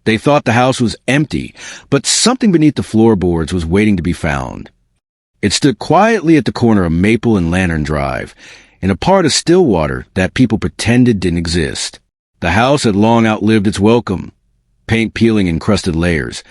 They thought the house was empty, but something beneath the floorboards was waiting to be found. It stood quietly at the corner of Maple and Lantern Drive, in a part of Stillwater that people pretended didn't exist. The house had long outlived its welcome. Paint peeling in crusted layers,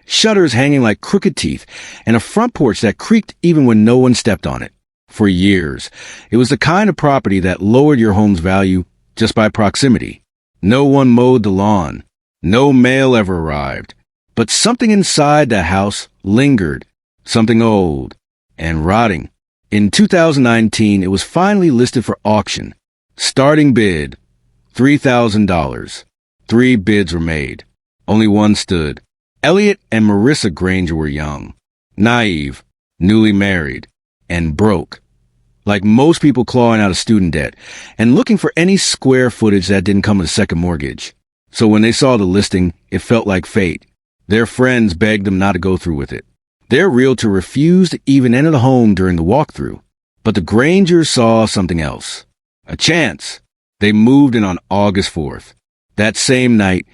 shutters hanging like crooked teeth, and a front porch that creaked even when no one stepped on it. For years, it was the kind of property that lowered your home's value just by proximity. No one mowed the lawn. No mail ever arrived. But something inside that house lingered, something old and rotting. In 2019, it was finally listed for auction. Starting bid, $3,000. 3 bids were made. Only one stood. Elliot and Marissa Granger were young, naive, newly married, and broke. Like most people clawing out of student debt and looking for any square footage that didn't come with a second mortgage. So when they saw the listing, it felt like fate. Their friends begged them not to go through with it. Their realtor refused to even enter the home during the walkthrough. But the Grangers saw something else. A chance. They moved in on August 4th. That same night,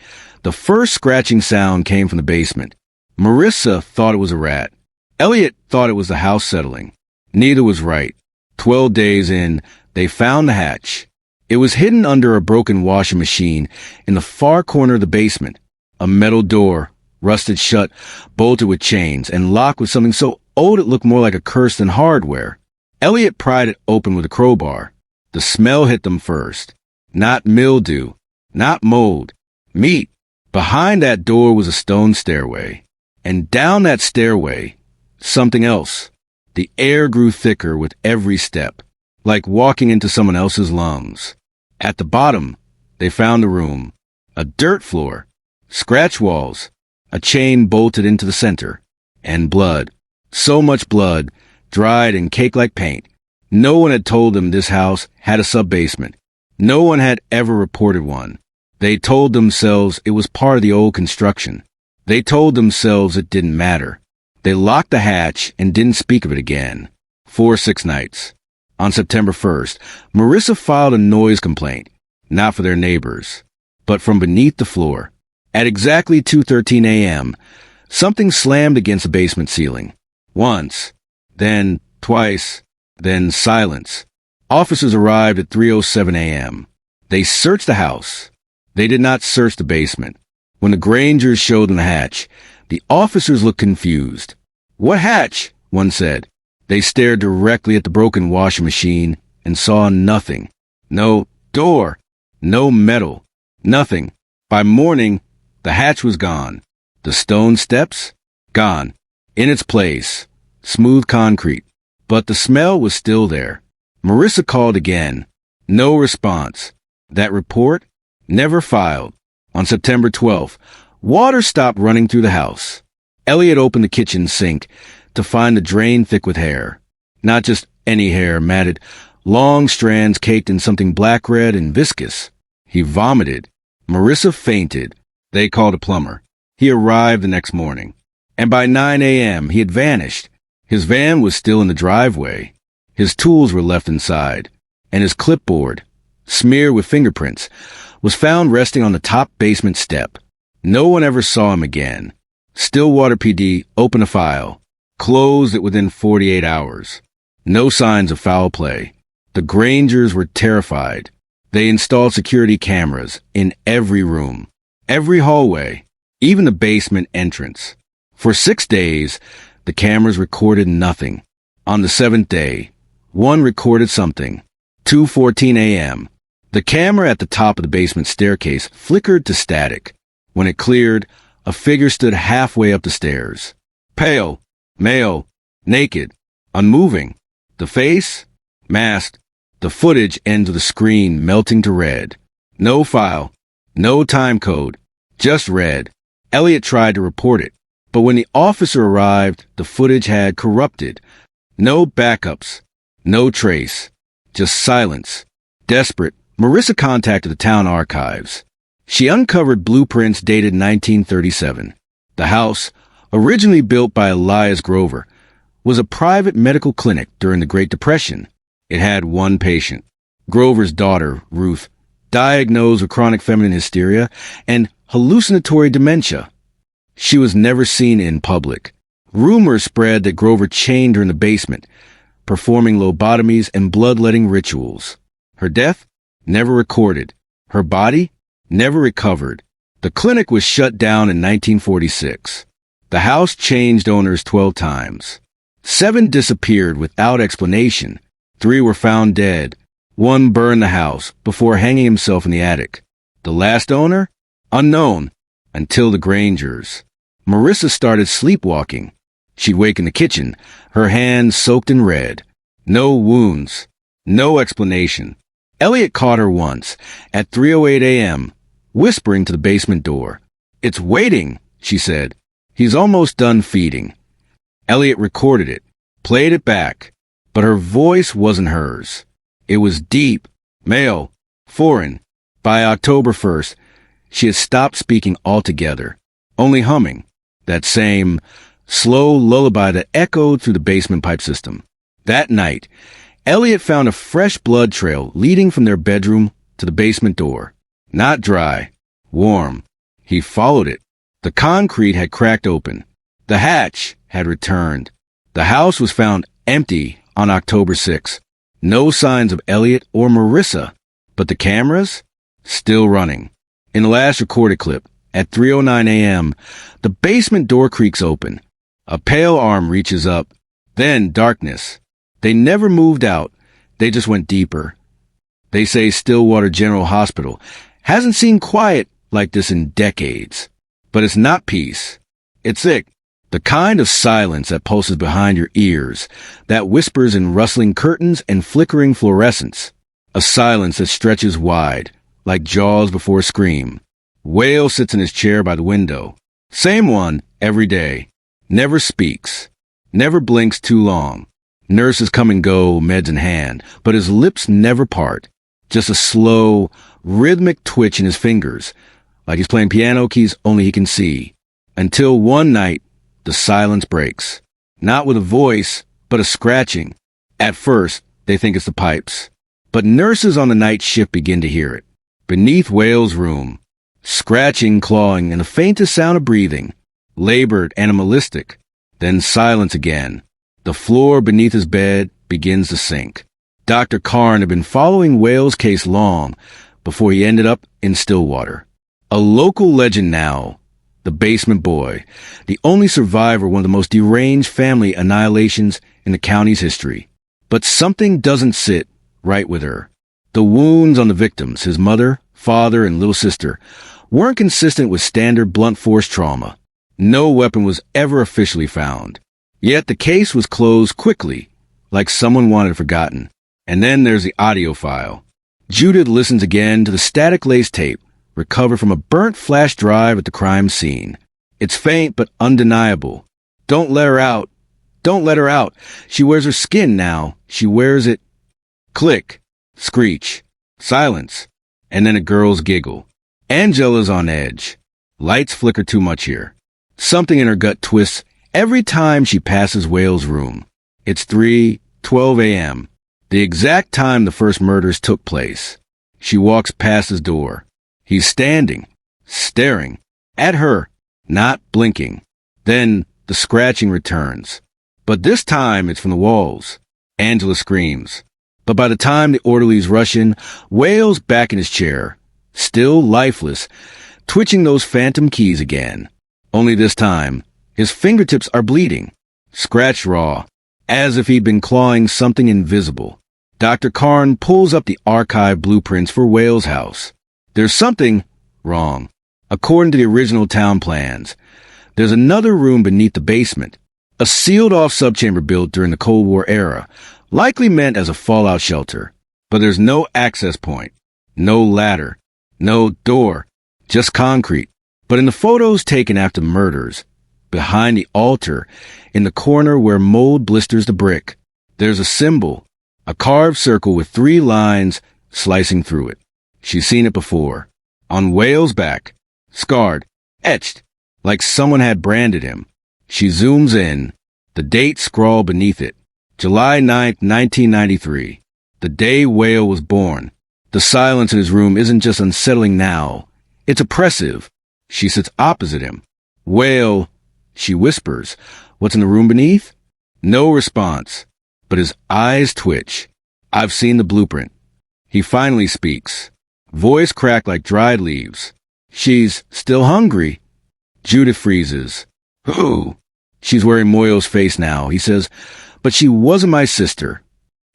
the first scratching sound came from the basement. Marissa thought it was a rat. Elliot thought it was the house settling. Neither was right. 12 days in, they found the hatch. It was hidden under a broken washing machine in the far corner of the basement. A metal door, rusted shut, bolted with chains, and locked with something so old it looked more like a curse than hardware. Elliot pried it open with a crowbar. The smell hit them first. Not mildew, not mold, meat. Behind that door was a stone stairway. And down that stairway, something else. The air grew thicker with every step, like walking into someone else's lungs. At the bottom, they found a room. A dirt floor, scratch walls, a chain bolted into the center, and blood. So much blood, dried and caked like paint. No one had told them this house had a sub-basement. No one had ever reported one. They told themselves it was part of the old construction. They told themselves it didn't matter. They locked the hatch and didn't speak of it again. 6 nights. On September 1st, Marissa filed a noise complaint, not for their neighbors, but from beneath the floor. At exactly 2:13 a.m., something slammed against the basement ceiling. Once, then twice, then silence. Officers arrived at 3:07 a.m. They searched the house. They did not search the basement. When the Grangers showed them the hatch, the officers looked confused. "What hatch?" one said. They stared directly at the broken washing machine and saw nothing. No door, no metal, nothing. By morning, the hatch was gone. The stone steps? Gone. In its place, smooth concrete. But the smell was still there. Marissa called again. No response. That report? Never filed. On September 12th, water stopped running through the house. Elliot opened the kitchen sink to find the drain thick with hair. Not just any hair, matted, long strands caked in something black-red and viscous. He vomited. Marissa fainted. They called a plumber. He arrived the next morning. And by 9 a.m., he had vanished. His van was still in the driveway. His tools were left inside. And his clipboard, smeared with fingerprints, was found resting on the top basement step. No one ever saw him again. Stillwater PD opened a file, closed it within 48 hours. No signs of foul play. The Grangers were terrified. They installed security cameras in every room, every hallway, even the basement entrance. For 6 days, the cameras recorded nothing. On the 7th day, one recorded something. 2:14 a.m. The camera at the top of the basement staircase flickered to static. When it cleared, a figure stood halfway up the stairs. Pale, male, naked, unmoving. The face? Masked. The footage ends with the screen melting to red. No file. No time code. Just red. Elliot tried to report it, but when the officer arrived, the footage had corrupted. No backups. No trace. Just silence. Desperate, Marissa contacted the town archives. She uncovered blueprints dated 1937. The house, originally built by Elias Grover, was a private medical clinic during the Great Depression. It had one patient, Grover's daughter, Ruth, diagnosed with chronic feminine hysteria and hallucinatory dementia. She was never seen in public. Rumors spread that Grover chained her in the basement, performing lobotomies and bloodletting rituals. Her death? Never recorded. Her body? Never recovered. The clinic was shut down in 1946. The house changed owners 12 times. 7 disappeared without explanation. 3 were found dead. 1 burned the house before hanging himself in the attic. The last owner? Unknown. Until the Grangers. Marissa started sleepwalking. She'd wake in the kitchen, her hands soaked in red. No wounds. No explanation. Elliot caught her once, at 3:08 a.m., whispering to the basement door. "It's waiting," she said. "He's almost done feeding." Elliot recorded it, played it back, but her voice wasn't hers. It was deep, male, foreign. By October 1st, she had stopped speaking altogether, only humming, that same slow lullaby that echoed through the basement pipe system. That night, Elliot found a fresh blood trail leading from their bedroom to the basement door. Not dry, warm. He followed it. The concrete had cracked open. The hatch had returned. The house was found empty on October 6th. No signs of Elliot or Marissa, but the cameras? Still running. In the last recorded clip, at 3:09 a.m., the basement door creaks open. A pale arm reaches up. Then darkness. They never moved out. They just went deeper. They say Stillwater General Hospital hasn't seen quiet like this in decades. But it's not peace. It's thick. The kind of silence that pulses behind your ears, that whispers in rustling curtains and flickering fluorescence. A silence that stretches wide, like jaws before a scream. Wale sits in his chair by the window. Same one, every day. Never speaks. Never blinks too long. Nurses come and go, meds in hand, but his lips never part. Just a slow, rhythmic twitch in his fingers, like he's playing piano keys only he can see. Until one night, the silence breaks. Not with a voice, but a scratching. At first, they think it's the pipes. But nurses on the night shift begin to hear it. Beneath Wale's room. Scratching, clawing, and the faintest sound of breathing. Labored, animalistic. Then silence again. The floor beneath his bed begins to sink. Dr. Karn had been following Wale's case long before he ended up in Stillwater. A local legend now. The basement boy, the only survivor of one of the most deranged family annihilations in the county's history. But something doesn't sit right with her. The wounds on the victims, his mother, father, and little sister, weren't consistent with standard blunt force trauma. No weapon was ever officially found. Yet the case was closed quickly, like someone wanted it forgotten. And then there's the audio file. Judith listens again to the static-laced tape, recovered from a burnt flash drive at the crime scene. It's faint but undeniable. Don't let her out. Don't let her out. She wears her skin now. She wears it. Click. Screech. Silence. And then a girl's giggle. Angela's on edge. Lights flicker too much here. Something in her gut twists every time she passes Wale's room. It's 3:12 a.m., the exact time the first murders took place. She walks past his door. He's standing, staring, at her, not blinking. Then the scratching returns. But this time it's from the walls. Angela screams. But by the time the orderlies rush in, Wale's back in his chair, still lifeless, twitching those phantom keys again. Only this time, his fingertips are bleeding, scratched raw, as if he'd been clawing something invisible. Dr. Karn pulls up the archive blueprints for Wale's house. There's something wrong. According to the original town plans, there's another room beneath the basement, a sealed-off subchamber built during the Cold War era, likely meant as a fallout shelter. But there's no access point, no ladder, no door, just concrete. But in the photos taken after the murders, behind the altar, in the corner where mold blisters the brick, there's a symbol, a carved circle with 3 lines slicing through it. She's seen it before. On Wale's back, scarred, etched, like someone had branded him. She zooms in, the date scrawled beneath it. July 9th, 1993. The day Wale was born. The silence in his room isn't just unsettling now. It's oppressive. She sits opposite him. Wale, she whispers, what's in the room beneath? No response, but his eyes twitch. I've seen the blueprint. He finally speaks. Voice cracked like dried leaves. She's still hungry. Judith freezes. Who? She's wearing Moyo's face now. He says, but she wasn't my sister.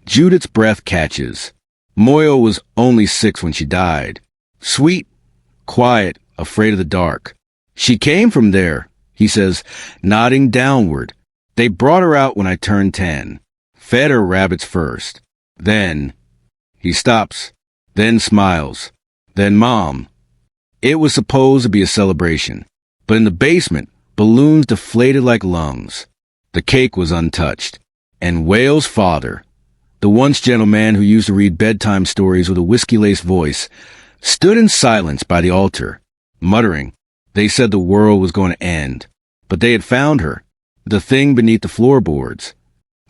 Judith's breath catches. Moyo was only 6 when she died. Sweet, quiet, afraid of the dark. She came from there, he says, nodding downward. They brought her out when I turned 10. Fed her rabbits first. Then, he stops, then smiles. Then Mom. It was supposed to be a celebration, but in the basement, balloons deflated like lungs. The cake was untouched. And Wale's father, the once gentle man who used to read bedtime stories with a whiskey-laced voice, stood in silence by the altar, muttering. They said the world was going to end, but they had found her, the thing beneath the floorboards.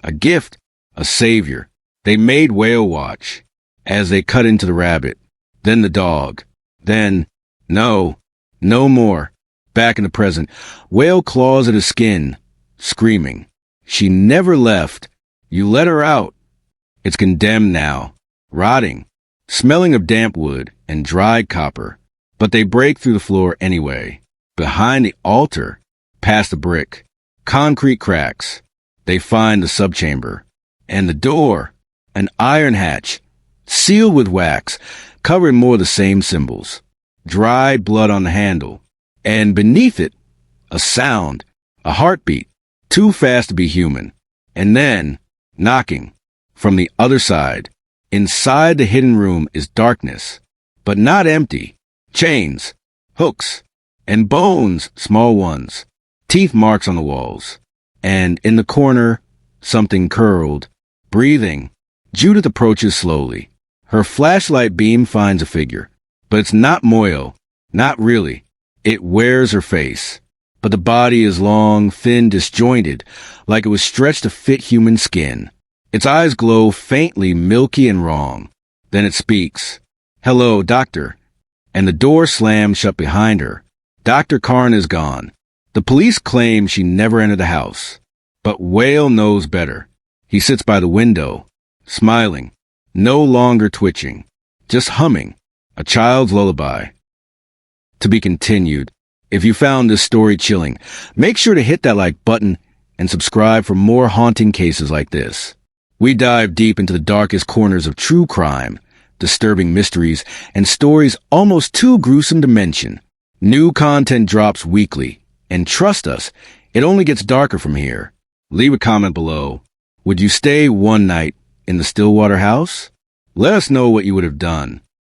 A gift, a savior. They made Wale watch, as they cut into the rabbit, then the dog, then, no more. Back in the present, Wale claws at his skin, screaming. She never left. You let her out. It's condemned now, rotting, smelling of damp wood and dried copper. But they break through the floor anyway. Behind the altar, past the brick, concrete cracks. They find the subchamber. And the door, an iron hatch, sealed with wax, covering more of the same symbols. Dried blood on the handle. And beneath it, a sound, a heartbeat, too fast to be human. And then, knocking. From the other side, inside the hidden room is darkness, but not empty. Chains, hooks, and bones, small ones, teeth marks on the walls. And in the corner, something curled, breathing. Judith approaches slowly. Her flashlight beam finds a figure, but it's not Moyo, not really. It wears her face, but the body is long, thin, disjointed, like it was stretched to fit human skin. Its eyes glow faintly milky and wrong. Then it speaks. Hello, doctor. And the door slams shut behind her. Dr. Karn is gone. The police claim she never entered the house. But Wale knows better. He sits by the window, smiling, no longer twitching, just humming, a child's lullaby. To be continued. If you found this story chilling, make sure to hit that like button and subscribe for more haunting cases like this. We dive deep into the darkest corners of true crime, disturbing mysteries, and stories almost too gruesome to mention. New content drops weekly, and trust us, it only gets darker from here. Leave a comment below. Would you stay one night in the Stillwater house? Let us know what you would have done.